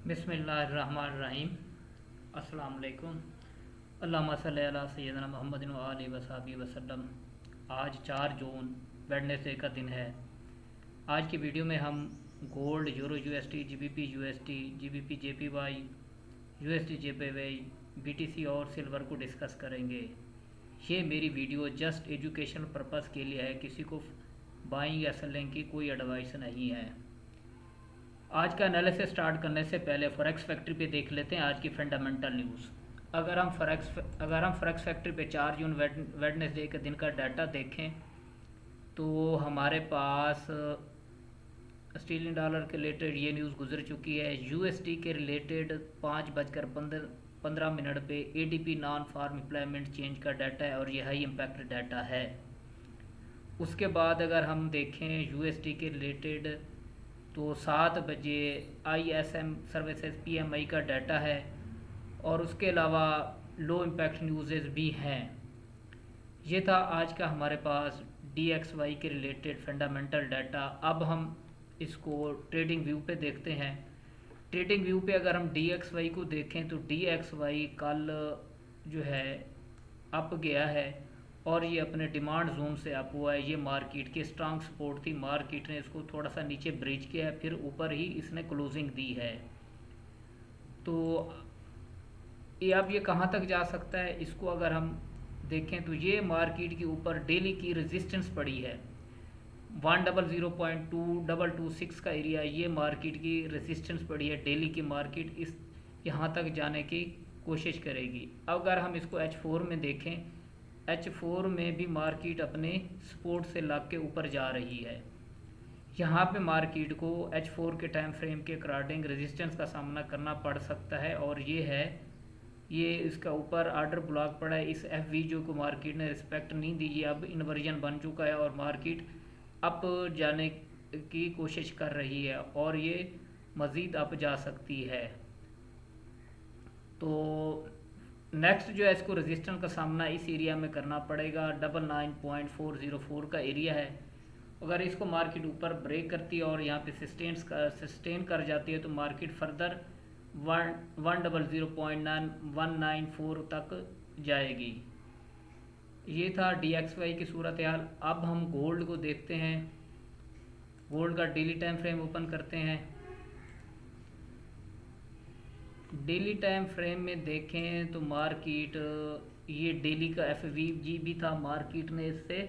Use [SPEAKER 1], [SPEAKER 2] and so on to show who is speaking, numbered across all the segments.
[SPEAKER 1] बिस्मिल्लाहिर्रहमानिर्रहीम। अस्सलाम वालेकुम। अल्लाहुम्मा सल्लि अला सय्यिदना मुहम्मदिन व आलिहि व सहबिहि वसल्लम। आज 4 जून वेडनेसडे का दिन है। आज की वीडियो में हम gold, euro UST, GBP UST, GBP JPY, USD JPY, BTC और सिल्वर को डिस्कस करेंगे। ये मेरी वीडियो जस्ट एजुकेशनल पर्पस के लिए है, किसी को बाइंग या सेलिंग की कोई एडवाइस नहीं है। आज का एनालिसिस स्टार्ट करने से पहले फॉरेक्स फैक्ट्री पे देख लेते हैं आज की फंडामेंटल न्यूज़। अगर हम फॉरेक्स फैक्ट्री पे 4 जून वेडनेसडे के दिन का डाटा देखें तो हमारे पास ऑस्ट्रेलियन डॉलर के रिलेटेड ये न्यूज़ गुजर चुकी है। यूएसडी के रिलेटेड 5:15 पे ADP non farm employment change का डाटा है और ये हाई इम्पैक्ट डाटा है। उसके बाद अगर हम देखें यूएसडी के रिलेटेड तो 7 बजे आईएसएम सर्विसेज पीएमआई का डाटा है और उसके अलावा लो इम्पैक्ट न्यूज़ भी हैं। ये था आज का हमारे पास डीएक्सवाई के रिलेटेड फंडामेंटल डाटा। अब हम इसको ट्रेडिंग व्यू पे देखते हैं। ट्रेडिंग व्यू पे अगर हम डीएक्सवाई को देखें तो डीएक्सवाई कल जो है अप गया है और ये अपने डिमांड जोन से अप हुआ है। ये मार्केट की स्ट्रांग सपोर्ट थी, मार्केट ने इसको थोड़ा सा नीचे ब्रिज किया है, फिर ऊपर ही इसने क्लोजिंग दी है। तो ये अब ये कहाँ तक जा सकता है, इसको अगर हम देखें तो ये मार्केट के ऊपर डेली की रेजिस्टेंस पड़ी है 100.2226 का एरिया। ये मार्केट की रेजिस्टेंस पड़ी है डेली की, मार्केट इस यहाँ तक जाने की कोशिश करेगी। अगर हम इसको H4 में देखें, H4 में भी मार्केट अपने सपोर्ट से लग के ऊपर जा रही है। यहाँ पे मार्केट को H4 के टाइम फ्रेम के अकॉर्डिंग रेजिस्टेंस का सामना करना पड़ सकता है और ये इसका ऊपर आर्डर ब्लॉक पड़ा है। इस FVG को मार्केट ने रिस्पेक्ट नहीं दी, ये अब इन्वर्जन बन चुका है और मार्केट अप जाने की कोशिश कर रही है और ये मज़ीद अप जा सकती है। तो नेक्स्ट जो है इसको रेजिस्टेंस का सामना इस एरिया में करना पड़ेगा। 99.404 का एरिया है। अगर इसको मार्केट ऊपर ब्रेक करती है और यहाँ पे सस्टेन कर जाती है तो मार्केट फर्दर 100.194 तक जाएगी। ये था डीएक्सवाई की सूरत हाल। अब हम गोल्ड को देखते हैं। गोल्ड का डेली टाइम फ्रेम ओपन करते हैं। डेली टाइम फ्रेम में देखें तो मार्केट ये डेली का FVG भी था, मार्केट ने इससे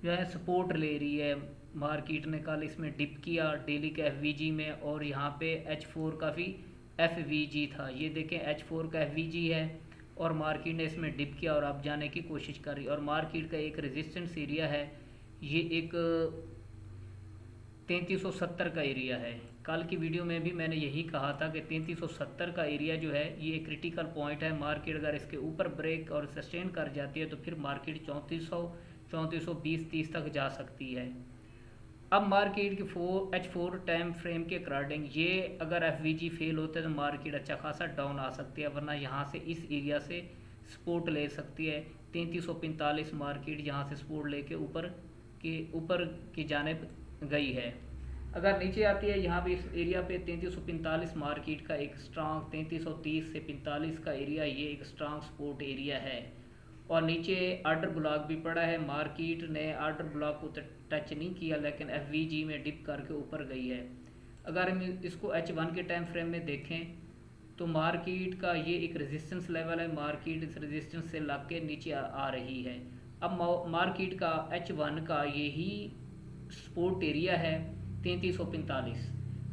[SPEAKER 1] जो है सपोर्ट ले रही है। मार्केट ने कल इसमें डिप किया डेली के FVG में और यहाँ पे H4 का भी FVG था। ये देखें H4 का FVG है और मार्केट ने इसमें डिप किया और अब जाने की कोशिश कर रही है। और मार्केट का एक रेजिस्टेंस एरिया है, ये एक 3370 का एरिया है। कल की वीडियो में भी मैंने यही कहा था कि 3370 का एरिया जो है ये क्रिटिकल पॉइंट है। मार्केट अगर इसके ऊपर ब्रेक और सस्टेन कर जाती है तो फिर मार्केट 3400, 3420-30 तक जा सकती है। अब मार्केट की H4 टाइम फ्रेम के अकॉर्डिंग ये अगर FVG फेल होता है तो मार्केट अच्छा खासा डाउन आ सकती है, वरना यहाँ से इस एरिया से सपोर्ट ले सकती है। 3345 मार्केट यहाँ से सपोर्ट लेके ऊपर की जानिब गई है। अगर नीचे आती है यहाँ पे इस एरिया पे 3345 मार्केट का एक स्ट्रांग 3330 से 45 का एरिया, ये एक स्ट्रांग सपोर्ट एरिया है। और नीचे आर्डर ब्लॉक भी पड़ा है, मार्केट ने आर्डर ब्लॉक को टच नहीं किया लेकिन FVG में डिप करके ऊपर गई है। अगर हम इसको H1 के टाइम फ्रेम में देखें तो मार्केट का ये एक रेजिस्टेंस लेवल है, मार्केट इस रेजिस्टेंस से लग के नीचे आ रही है। अब मार्केट का H1 का यही सपोर्ट एरिया है 3345।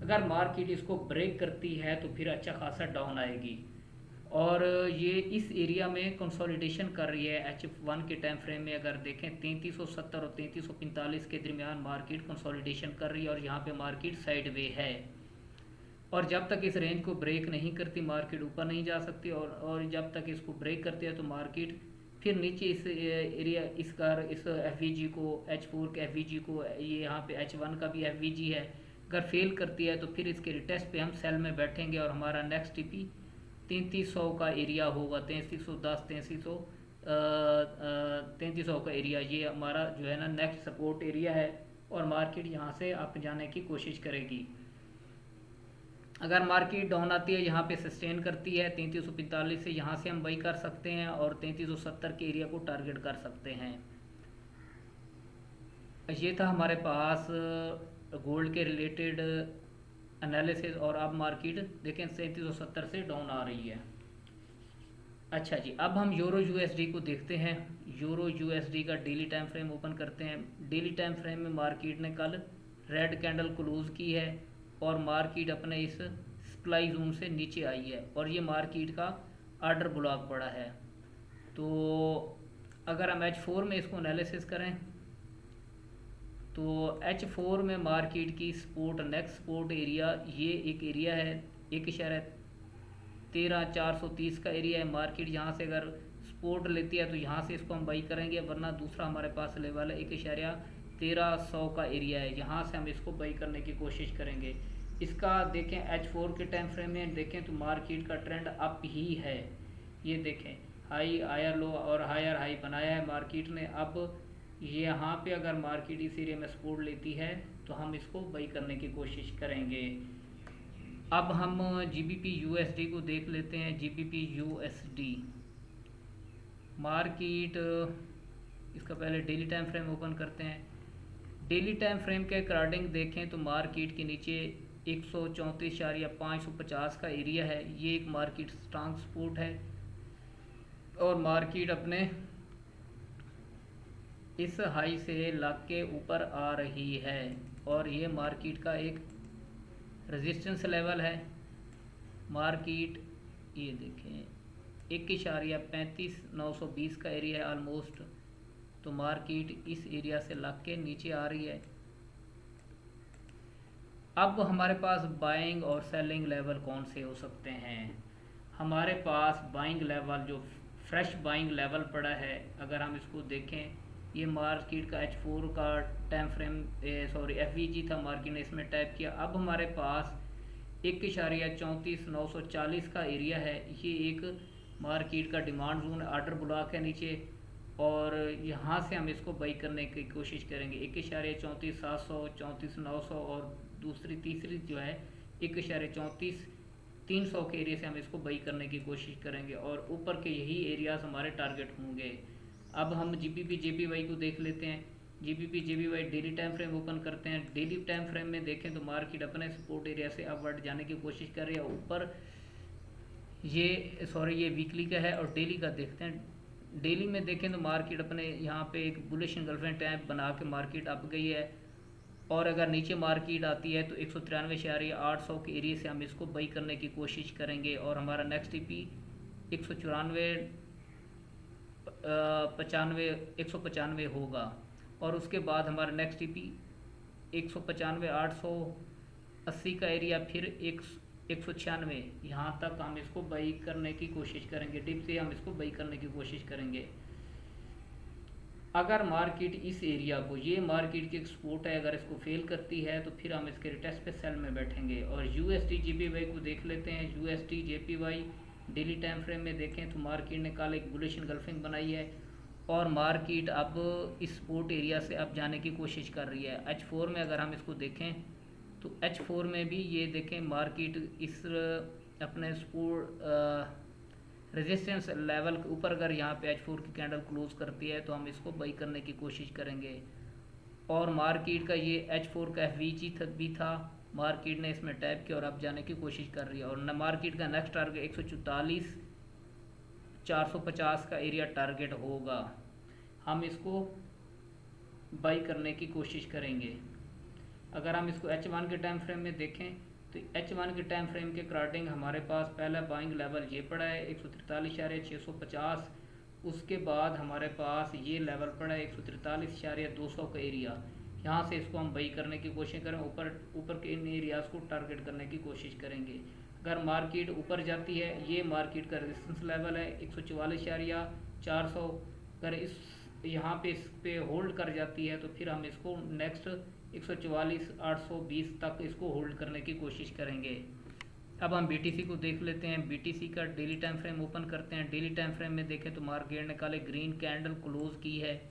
[SPEAKER 1] अगर मार्केट इसको ब्रेक करती है तो फिर अच्छा खासा डाउन आएगी और ये इस एरिया में कंसोलिडेशन कर रही है। H1 के टाइम फ्रेम में अगर देखें 3370 और 3345 के दरमियान मार्केट कंसोलिडेशन कर रही है और यहाँ पे मार्केट साइडवे है। और जब तक इस रेंज को ब्रेक नहीं करती मार्केट ऊपर नहीं जा सकती और जब तक इसको ब्रेक करती है तो मार्केट फिर नीचे इस एरिया इस FVG को H4 के FVG को, ये यहाँ पे H1 का भी FVG है, अगर फेल करती है तो फिर इसके रिटेस्ट पे हम सेल में बैठेंगे और हमारा नेक्स्ट TP 3300 का एरिया होगा, 3310, 3300 का एरिया, ये हमारा जो है ना नेक्स्ट सपोर्ट एरिया है और मार्केट यहाँ से अप जाने की कोशिश करेगी। अगर मार्केट डाउन आती है, यहाँ पे सस्टेन करती है 3345 से, यहाँ से हम बाई कर सकते हैं और 3370 के एरिया को टारगेट कर सकते हैं। ये था हमारे पास गोल्ड के रिलेटेड एनालिसिस। और अब मार्केट देखें 3370 से डाउन आ रही है। अच्छा जी, अब हम यूरो यूएसडी को देखते हैं। यूरो यूएसडी का डेली टाइम फ्रेम ओपन करते हैं। डेली टाइम फ्रेम में मार्केट ने कल रेड कैंडल क्लोज की है और मार्केट अपने इस सप्लाई जोन से नीचे आई है और ये मार्केट का ऑर्डर ब्लॉक पड़ा है। तो अगर हम H4 में इसको एनालिसिस करें तो H4 में मार्केट की सपोर्ट, नेक्स्ट सपोर्ट एरिया ये एक एरिया है, 1.13430 का एरिया है। मार्केट यहाँ से अगर सपोर्ट लेती है तो यहाँ से इसको हम बाई करेंगे, वरना दूसरा हमारे पास लेवल है 1.1300 का एरिया है, यहाँ से हम इसको बाई करने की कोशिश करेंगे। इसका देखें H4 के टाइम फ्रेम में देखें तो मार्केट का ट्रेंड अप ही है। ये देखें हाई, हायर लो और हायर हाई बनाया है मार्केट ने। अब यहाँ पे अगर मार्केट इस एरिया में सपोर्ट लेती है तो हम इसको बाई करने की कोशिश करेंगे। अब हम GBP USD को देख लेते हैं। GBP USD मार्केट, इसका पहले डेली टाइम फ्रेम ओपन करते हैं। डेली टाइम फ्रेम के अकॉर्डिंग देखें तो मार्केट के नीचे 134.550 का एरिया है, ये एक मार्केट स्ट्रांग सपोर्ट है और मार्केट अपने इस हाई से लग के ऊपर आ रही है और ये मार्केट का एक रेजिस्टेंस लेवल है। मार्केट ये देखें 1.35920 का एरिया है ऑलमोस्ट, तो मार्केट इस एरिया से लग के नीचे आ रही है। अब हमारे पास बाइंग और सेलिंग लेवल कौन से हो सकते हैं? हमारे पास बाइंग लेवल, जो फ्रेश बाइंग लेवल पड़ा है, अगर हम इसको देखें, ये मार्केट का H4 का टाइम फ्रेम, सॉरी FVG था, मार्केट ने इसमें टाइप किया। अब हमारे पास 1.34940 का एरिया है, ये एक मार्केट का डिमांड जोन, ऑर्डर ब्लॉक है नीचे और यहाँ से हम इसको बाई करने की कोशिश करेंगे। 1.34700, 34900 और तीसरी जो है 1.34300 के एरिया से हम इसको बाई करने की कोशिश करेंगे और ऊपर के यही एरियाज हमारे टारगेट होंगे। अब हम GBP JPY को देख लेते हैं। GBP JPY daily time frame open करते हैं। डेली टाइम फ्रेम में देखें तो मार्केट अपने सपोर्ट एरिया से अपवर्ड जाने की कोशिश कर रही है ऊपर। ये वीकली का है और डेली का देखते हैं। डेली में देखें तो मार्केट अपने यहाँ पे एक बुलिश एंगल्फिंग टैप बना के मार्केट अप गई है और अगर नीचे मार्केट आती है तो 193.800 के एरिया से हम इसको बाई करने की कोशिश करेंगे और हमारा नेक्स्ट EP 195 होगा और उसके बाद हमारा नेक्स्ट EP 195.880 का एरिया, फिर 196, यहाँ तक हम इसको बाई करने की कोशिश करेंगे। डिप से हम इसको बाई करने की कोशिश करेंगे। अगर मार्केट इस एरिया को, ये मार्केट की एक्सपोर्ट है, अगर इसको फेल करती है तो फिर हम इसके रिटेस्ट पे सेल में बैठेंगे। और USD JPY को देख लेते हैं। USD JPY daily time frame में देखें तो मार्केट ने कल एक बुलिश एंगल्फिंग बनाई है और मार्केट अब इस सपोर्ट एरिया से अब जाने की कोशिश कर रही है। H4 में अगर हम इसको देखें तो H4 में भी ये देखें मार्केट इस अपने सपोर्ट रेजिस्टेंस लेवल के ऊपर अगर यहाँ पे H4 की कैंडल क्लोज करती है तो हम इसको बाई करने की कोशिश करेंगे। और मार्केट का ये H4 का FVG भी था, मार्केट ने इसमें टैप किया और अब जाने की कोशिश कर रही है। और मार्केट का नेक्स्ट टारगेट 144,450 का एरिया टारगेट होगा, हम इसको बाई करने की कोशिश करेंगे। अगर हम इसको H1 के टाइम फ्रेम में देखें तो H1 के टाइम फ्रेम के अकॉर्डिंग हमारे पास पहला बाइंग लेवल ये पड़ा है 143.650। उसके बाद हमारे पास ये लेवल पड़ा है 143.200 का एरिया, यहाँ से इसको हम बाई करने की कोशिश करें, ऊपर के इन एरियाज़ को टारगेट करने की कोशिश करेंगे। अगर मार्केट ऊपर जाती है, ये मार्केट का रेजिस्टेंस लेवल है 144.400, अगर इस यहाँ पे इस पे होल्ड कर जाती है तो फिर हम इसको नेक्स्ट 144,820 तक इसको होल्ड करने की कोशिश करेंगे। अब हम BTC को देख लेते हैं। BTC का डेली टाइम फ्रेम ओपन करते हैं। डेली टाइम फ्रेम में देखें तो मार्केट ने कल ग्रीन कैंडल क्लोज की है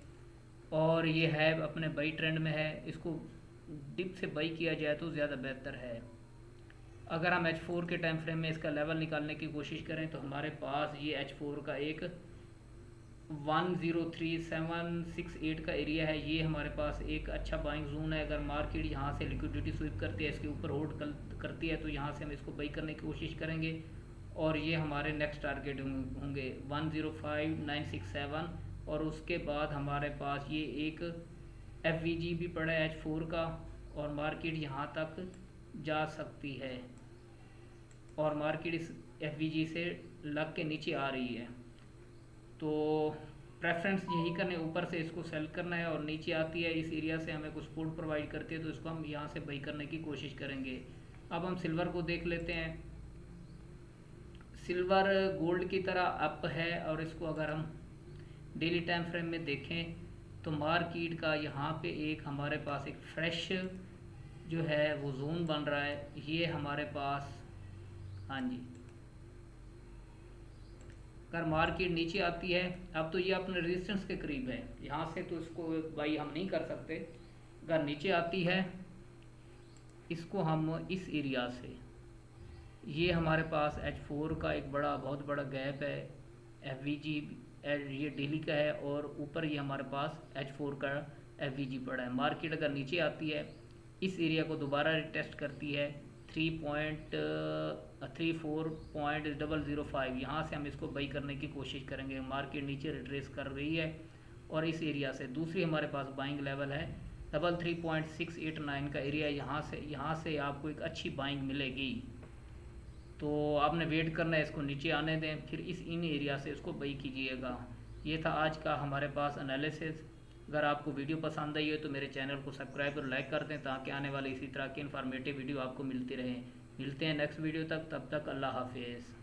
[SPEAKER 1] और ये है अपने बाई ट्रेंड में है, इसको डिप से बाई किया जाए तो ज़्यादा बेहतर है। अगर हम H4 के टाइम फ्रेम में इसका लेवल निकालने की कोशिश करें तो हमारे पास ये H4 का एक 103768 का एरिया है। ये हमारे पास एक अच्छा बाइंग जोन है। अगर मार्केट यहाँ से लिक्विडिटी स्वीप करती है, इसके ऊपर होल्ड करती है, तो यहाँ से हम इसको बाई करने की कोशिश करेंगे और ये हमारे नेक्स्ट टारगेट होंगे 105967। और उसके बाद हमारे पास ये एक FVG भी पड़ा है H4 का और मार्केट यहाँ तक जा सकती है और मार्केट इस FVG से लग के नीचे आ रही है। तो प्रेफरेंस यही करने, ऊपर से इसको सेल करना है और नीचे आती है इस एरिया से हमें कुछ सपोर्ट प्रोवाइड करती है तो इसको हम यहाँ से बाई करने की कोशिश करेंगे। अब हम सिल्वर को देख लेते हैं। सिल्वर गोल्ड की तरह अप है और इसको अगर हम डेली टाइम फ्रेम में देखें तो मार्केट का यहाँ पे एक हमारे पास एक फ्रेश जो है वो जोन बन रहा है। ये हमारे पास, हाँ जी, अगर मार्केट नीचे आती है, अब तो ये अपने रेजिस्टेंस के करीब है, यहाँ से तो इसको बाई हम नहीं कर सकते। अगर नीचे आती है इसको हम इस एरिया से, ये हमारे पास H4 का एक बहुत बड़ा गैप है। FVG ये डेली का है और ऊपर ये हमारे पास H4 का FVG पड़ा है। मार्केट अगर नीचे आती है, इस एरिया को दोबारा रिटेस्ट करती है 34.005, यहाँ से हम इसको बाई करने की कोशिश करेंगे। मार्केट नीचे रिट्रेस कर रही है और इस एरिया से दूसरी हमारे पास बाइंग लेवल है 33.689 का एरिया। यहाँ से आपको एक अच्छी बाइंग मिलेगी। तो आपने वेट करना है, इसको नीचे आने दें, फिर इन एरिया से इसको बाई कीजिएगा। ये था आज का हमारे पास एनालिसिस। अगर आपको वीडियो पसंद आई है तो मेरे चैनल को सब्सक्राइब और लाइक कर दें ताकि आने वाले इसी तरह के इन्फॉर्मेटिव वीडियो आपको मिलती रहें। मिलते हैं नेक्स्ट वीडियो तक, तब तक अल्लाह हाफिज़।